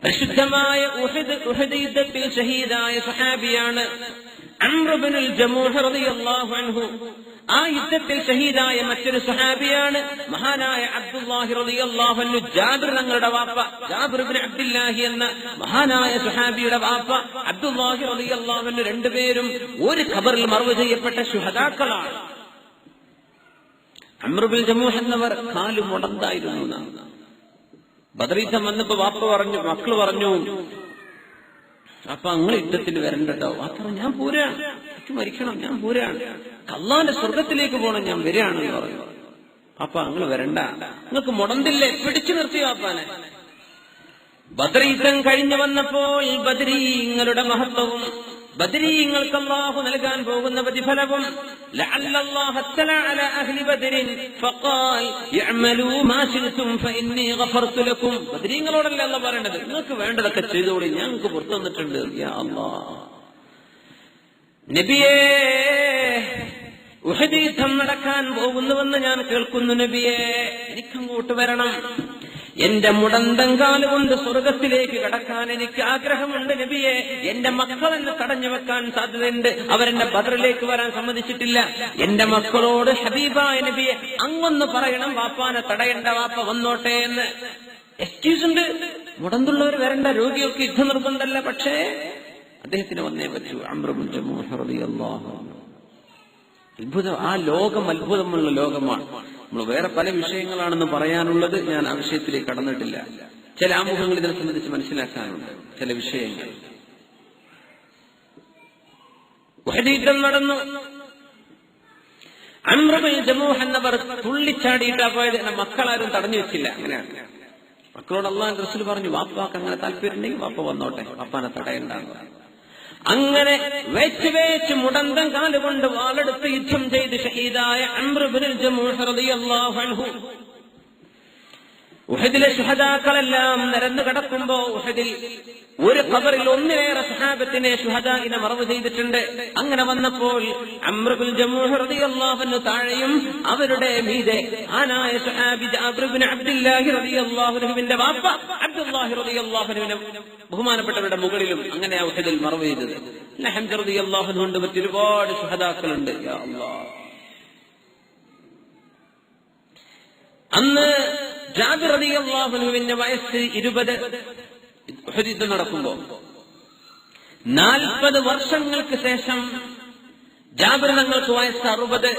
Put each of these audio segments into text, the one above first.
പരിശുദ്ധമായ ഉഹദ് യുദ്ധത്തിൽ ഷഹീദായ സഹാബിയാണ് അംർ ഇബ്നുൽ ജമൂഹ് റളിയല്ലാഹു അൻഹു. ആ യുദ്ധത്തിൽ ഷഹീദായ മറ്റൊരു സഹാബിയാണ് മഹാനായ അബ്ദുല്ലാഹി റളിയല്ലാഹു അൻഹു. ജാബിർ തങ്ങളുടെ വാപ്പ ജാബിർ ഇബ്നു അബ്ദുല്ലാഹി എന്ന മഹാനായ സഹാബിയുടെ വാപ്പ അബ്ദുല്ലാഹി റളിയല്ലാഹു അൻഹു രണ്ടുപേരും ഒരു ഖബറിൽ മറവ് ചെയ്യപ്പെട്ട ശുഹദാക്കളാണ്. അംർ ഇബ്നുൽ ജമൂഹ് എന്നവർ കാല് മുടന്തായിരുന്നു. ബദർ യുദ്ധം വന്നപ്പോ വാപ്പ പറഞ്ഞു, മക്കള് പറഞ്ഞു, അപ്പൊ നിങ്ങൾ യുദ്ധത്തിന് വരണ്ടോ? വാപ്പ ഞാൻ പോരാണ്, എനിക്ക് മരിക്കണം, ഞാൻ പോരാണ്, അല്ലാഹുവിന്റെ സ്വർഗത്തിലേക്ക് പോകണം, ഞാൻ വരികയാണെന്ന് പറഞ്ഞു. അപ്പൊ നിങ്ങൾ വരണ്ട, നിങ്ങൾക്ക് മുടന്തില്ലേ, പിടിച്ചു നിർത്തി വാപ്പാനെ. ബദർ യുദ്ധം കഴിഞ്ഞു വന്നപ്പോൾ ബദരീങ്ങളുടെ മഹത്വവും ബദരീങ്ങൾക്ക് അല്ലാഹു നൽകാൻ പോകുന്ന പ്രതിഫലവും ലഅല്ലല്ലാഹു തആല അലാ അഹ്ലി ബദരിൻ ഫഖാൽ യഅമലൂ മാ ശിഅ്തും ഫഇന്നി ഗഫർതു ലക്കും. ബദരീങ്ങളോടല്ല അല്ലാഹു പറയുന്നത്, നിങ്ങൾക്ക് വേണ്ടതൊക്കെ ചെയ്തോളി, ഞാൻ നിങ്ങൾക്ക് പുറത്തു തന്നിട്ടുണ്ട്. യാ അല്ലാഹ്, നബിയേ ഉഹദ് യുദ്ധം നടക്കാൻ പോകുന്നുവെന്ന് ഞാൻ കേൾക്കുന്നു. നബിയേ, എനിക്കങ്ങോട്ട് വരണം, എന്റെ മുടന്തങ്കാല് കൊണ്ട് സ്വർഗത്തിലേക്ക് കടക്കാൻ എനിക്ക് ആഗ്രഹമുണ്ട്. നബിയെ, എന്റെ മക്കളെന്നെ തടഞ്ഞു വെക്കാൻ സാധ്യതയുണ്ട്, അവരെന്നെ ബദറിലേക്ക് വരാൻ സമ്മതിച്ചിട്ടില്ല. എന്റെ മക്കളോട് ഹബീബായ നബിയെ അങ്ങൊന്ന് പറയണം, വാപ്പാനെ തടയണ്ട, വാപ്പ വന്നോട്ടെ എന്ന്. എക്സ്ക്യൂസ് ഉണ്ട്, മുടന്തുള്ളവർ വരണ്ട, രോഗികൾക്ക് യുദ്ധ നിർബന്ധമല്ല, പക്ഷേ അദ്ദേഹത്തിന് വന്നേ പറ്റൂ. അംർ ഇബ്നു ജമൂഹ് റളിയല്ലാഹു അൻഹു. അത്ഭുതം, ആ ലോകം അത്ഭുതമുള്ള ലോകമാണ്. നമ്മൾ വേറെ പല വിഷയങ്ങളാണെന്ന് പറയാനുള്ളത്, ഞാൻ ആ വിഷയത്തിലേക്ക് കടന്നിട്ടില്ല. ചില ആമുഖങ്ങൾ ഇതിനെ സംബന്ധിച്ച് മനസ്സിലാക്കാനുണ്ട്, ചില വിഷയങ്ങൾ. ഉഹദ് യുദ്ധം നടന്നു. അംർ ഇബ്നു ജമൂഹ് എന്നവർ തുള്ളിച്ചാടിയിട്ടാ പോയത്. മക്കളാരും തടഞ്ഞു വെച്ചില്ല. അങ്ങനെയാണ് മക്കളോട് അല്ലാഹുവിന്റെ റസൂൽ പറഞ്ഞു, വാപ്പാക്ക് അങ്ങനെ താല്പര്യമുണ്ടെങ്കിൽ വാപ്പ വന്നോട്ടെ, വാപ്പാനെ തടയണ്ടെന്ന് പറഞ്ഞു. അങ്ങനെ വെച്ച് മുടന്തം കാലുകൊണ്ട് വാളെടുത്ത് യുദ്ധം ചെയ്ത് ഷഹീദായ അംർ ഇബ്നുൽ ജമൂഹ് റളിയല്ലാഹു അൻഹു. ഉഹദിലെ ശുഹദാക്കളെല്ലാം നിരന്നു കിടക്കുമ്പോ ഉഹദിൽ ഒരു ഖബറിൽ ഒന്നിലേറെ സഹാബത്തിനെ ശുഹദാഇനെ മറവ് ചെയ്തിട്ടുണ്ട്. അങ്ങനെ വന്നപ്പോൾ അംർ ഇബ്നുൽ ജമൂഹ് റളിയല്ലാഹു അൻഹു താഴെയും അവരുടെ മീതെ ആനായ സഹാബി ജാബിർ ഇബ്നു അബ്ദുല്ലാഹി റളിയല്ലാഹു അൻഹുവിന്റെ വാപ്പ അബ്ദുല്ലാഹി റളിയല്ലാഹു അൻഹുവിനെ ബഹുമാനപ്പെട്ടവരുടെ മുകളിലും അങ്ങനെ ഉഹദിൽ മറവ് ചെയ്തത്. ഹംസ റളിയല്ലാഹു അൻഹു കൊണ്ട് മറ്റൊരുപാട് ശുഹദാക്കളുണ്ട്. യാ അല്ലാഹ്, അന്ന് ജാബിർ റളിയല്ലാഹു അൻഹുവിന്റെ വയസ്സ് 20. ഉഹദ് യുദ്ധം നടക്കുമ്പോ 40 വർഷങ്ങൾക്ക് ശേഷം ജാബിർ തങ്ങൾക്ക് വയസ്സ് 60.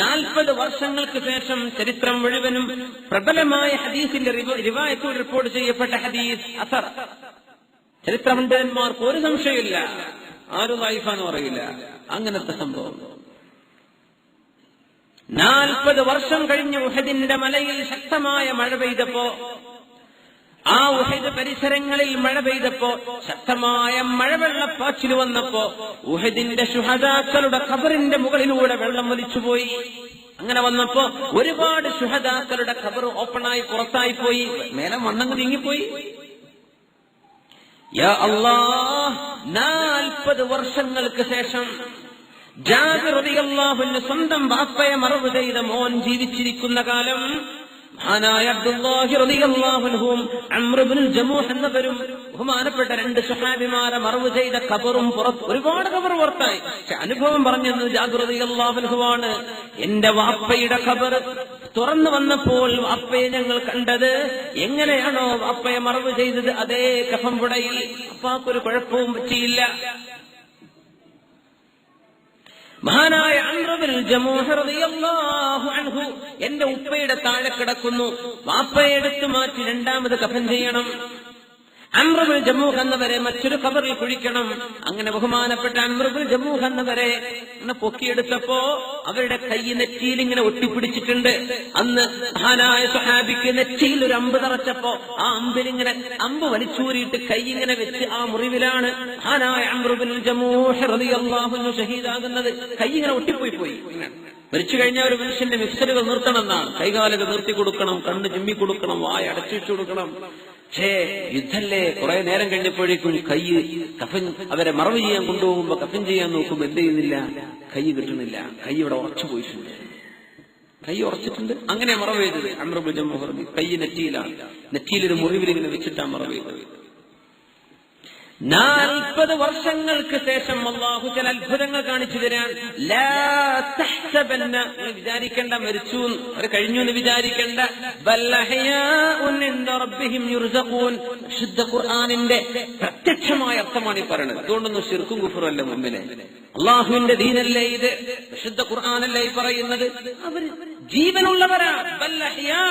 40 വർഷങ്ങൾക്ക് ശേഷം ചരിത്രം മുഴുവനും പ്രബലമായ ഹദീസിന്റെ റിവായത്തിൽ റിപ്പോർട്ട് ചെയ്യപ്പെട്ട ഹദീസ് അസർ. ചരിത്രപണ്ഡിതന്മാർക്ക് ഒരു സംശയമില്ല, ആരും ലൈഫാന്ന് പറയില്ല, അങ്ങനത്തെ സംഭവം. 40 വർഷം കഴിഞ്ഞ് ഉഹദിന്റെ മലയിൽ ശക്തമായ മഴ പെയ്തപ്പോ, ആ ഉഹദ് പരിസരങ്ങളിൽ മഴ പെയ്തപ്പോ, ശക്തമായ മഴവെള്ളപ്പാച്ചിൽ വന്നപ്പോ ഉഹദിന്റെ ശുഹദാക്കളുടെ ഖബറിന്റെ മുകളിലൂടെ വെള്ളം വലിച്ചുപോയി. അങ്ങനെ വന്നപ്പോ ഒരുപാട് ശുഹദാക്കളുടെ ഖബർ ഓപ്പണായി പുറത്തായി പോയി, മേലെ മണ്ണങ്ങ് നീങ്ങിപ്പോയി. യാ അല്ലാഹ്, 40 വർഷങ്ങൾക്ക് ശേഷം ജാബിർ റളിയല്ലാഹു അൻഹു സ്വന്തം ബാപ്പയെ മറവ് ചെയ്ത മോൻ ജീവിച്ചിരിക്കുന്ന കാലം മഹാനായ അബ്ദുല്ലാഹി റളിയല്ലാഹു അൻഹുവും അംർ ഇബ്നുൽ ജമൂഹ് എന്നവരും ബഹുമാനപ്പെട്ട 2 സ്വഹാബിമാരെ മറവ് ചെയ്ത ഖബറും ഒരുപാട് ഖബർ പുറത്തായി. പക്ഷെ അനുഭവം പറഞ്ഞത് ജാബിർ റളിയല്ലാഹു അൻഹുവാണ്. എന്റെ വാപ്പയുടെ ഖബർ തുറന്നു വന്നപ്പോൾ വാപ്പയെ ഞങ്ങൾ കണ്ടത് എങ്ങനെയാണോ വാപ്പയെ മറവ് ചെയ്തത് അതേ കഫംപുടയിൽ. അപ്പാക്കൊരു കുഴപ്പവും പറ്റിയില്ല. മഹാനായ അംർ ഇബ്നുൽ ജമൂഹ് റളിയല്ലാഹു അൻഹു എന്റെ ഉപ്പയുടെ താഴെ കിടക്കുന്നു, വാപ്പയെ എടുത്തു മാറ്റി രണ്ടാമത് കഫൻ ചെയ്യണം. അംർ ഇബ്നുൽ ജമൂഹ് എന്നവരെ മറ്റൊരു ഖബറിൽ കുഴിക്കണം. അങ്ങനെ ബഹുമാനപ്പെട്ട അംർ ഇബ്നുൽ ജമൂഹ് എന്നവരെ പൊക്കിയെടുത്തപ്പോ അവരുടെ കൈ നെറ്റിയിൽ ഇങ്ങനെ ഒട്ടിപ്പിടിച്ചിട്ടുണ്ട്. അന്ന് മഹാനായ സ്വഹാബിക്ക് നെറ്റിയിൽ ഒരു അമ്പ് തറച്ചപ്പോ ആ അമ്പിലിങ്ങനെ അമ്പ് വലിച്ചൂരിയിട്ട് കൈ ഇങ്ങനെ വെച്ച് ആ മുറിവിലാണ് മഹാനായ അംർ ഇബ്നുൽ ജമൂഹ് റളിയല്ലാഹു അൻഹു ഷഹീദാകുന്നത്. കൈ ഇങ്ങനെ ഒട്ടിപ്പോയി. മരിച്ചു കഴിഞ്ഞ ഒരു മനുഷ്യന്റെ മിക്സറുകൾ നിർത്തണമെന്നാണ്. കൈകാലുകൾ നിർത്തി കൊടുക്കണം, കണ്ണ് ചിമ്മി കൊടുക്കണം, വായ അടച്ചിട്ട് കൊടുക്കണം. പക്ഷേ യുദ്ധല്ലേ, കുറെ നേരം കഴിഞ്ഞപ്പോഴേക്കും കൈ കഫൻ അവരെ മറവ് ചെയ്യാൻ കൊണ്ടുപോകുമ്പോ കഫൻ ചെയ്യാൻ നോക്കുമ്പോ എന്ത് ചെയ്യുന്നില്ല, കൈ കിട്ടുന്നില്ല. കൈ ഇവിടെ ഉറച്ചു പോയിട്ടുണ്ട്, കൈ ഉറച്ചിട്ടുണ്ട്. അങ്ങനെ മറവ് ചെയ്തത് അംർ ഇബ്നുൽ ജമൂഹ്. കൈ നെറ്റിയിലാണ്, നെറ്റിയിലൊരു മുറിവിൽ ഇങ്ങനെ വെച്ചിട്ടാണ് മറവ് ചെയ്തത്. 40 വർഷങ്ങൾക്ക് ശേഷം അല്ലാഹു ചില അത്ഭുതങ്ങൾ കാണിച്ചു തരാൻ. ലാ തഹ്സബന്ന, വിചാരിക്കേണ്ട മരിച്ചു അവർ കഴിഞ്ഞു എന്ന് വിചാരിക്കേണ്ട. ബൽ അഹ്യാഉൻ ഇൻദ റബ്ബിഹിം യുർസഖൂൻ. ശുദ്ധ ഖുർആനിന്റെ പ്രത്യക്ഷമായ അർത്ഥമാണ് ഈ പറയുന്നത്. അതുകൊണ്ടൊന്നും ശിർക്കും കുഫറും അല്ല മുമ്പിലെ, അള്ളാഹുവിന്റെ ദീനല്ലേ ഇത്, ശുദ്ധ ഖുർആനല്ലേ ഈ പറയുന്നത്. അവർ ജീവനുള്ളവരാ. ബൽ അഹ്യാ.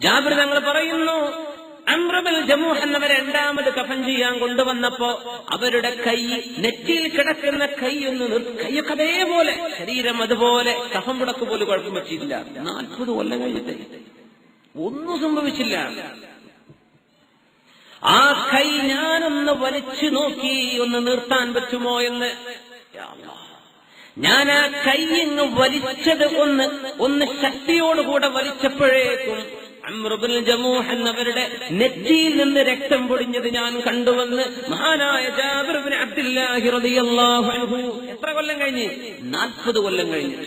ജാബിർ തങ്ങൾ പറയുന്നു, അംർ ബിൻ ജമൂഹ് എന്നവരെ രണ്ടാമത് കഫൻ ചെയ്യാൻ കൊണ്ടുവന്നപ്പോ അവരുടെ കൈ, നെറ്റിയിൽ കിടക്കുന്ന കൈയൊക്കെ അതേപോലെ, ശരീരം അതുപോലെ, കഫം മുടക്ക് പോലും കുഴപ്പം പറ്റിയില്ല. 40 കൊല്ലം കഴിഞ്ഞിട്ട് ഒന്നും സംഭവിച്ചില്ല. ആ കൈ ഞാനൊന്ന് വലിച്ചു നോക്കി, ഒന്ന് നിർത്താൻ പറ്റുമോ എന്ന്. ഞാൻ ആ കൈ ഇങ്ങ് വലിച്ചത് ഒന്ന് ശക്തിയോടുകൂടെ വലിച്ചപ്പോഴേക്കും അംർ ബിൻ ജമൂഹ് എന്നവരുടെ നെറ്റിയിൽ നിന്ന് രക്തം പൊടിഞ്ഞത് ഞാൻ കണ്ടുവന്ന് മഹാനായ ജാബിർ ബിൻ അബ്ദുല്ലാഹി റളിയല്ലാഹു അൻഹു എത്ര കൊല്ലം കഴിഞ്ഞ്? 40 കൊല്ലം കഴിഞ്ഞ്.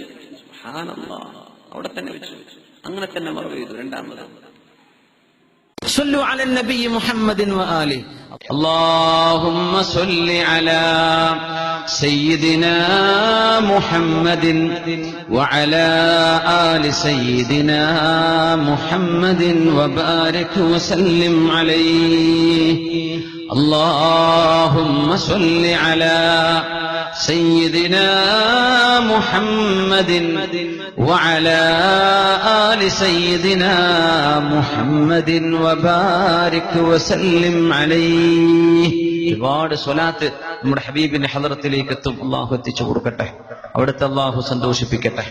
സുബ്ഹാനല്ലാഹ്. അവിടെ തന്നെ വെച്ചു, അങ്ങനെ തന്നെ മറവ് ചെയ്തു. രണ്ടാമത് صلوا على النبي محمد وآله. اللهم صل على سيدنا محمد وعلى آل سيدنا محمد وبارك وسلم عليه. اللهم صل على سيدنا محمد وعلى آل سيدنا محمد وبارك وسلم عليه. ഒരുപാട് സ്വലാത്ത് നമ്മുടെ ഹബീബിന്റെ ഹളറത്തിലേക്ക് എത്തും. അള്ളാഹു എത്തിച്ചു കൊടുക്കട്ടെ, അവിടുത്തെ അള്ളാഹു സന്തോഷിപ്പിക്കട്ടെ.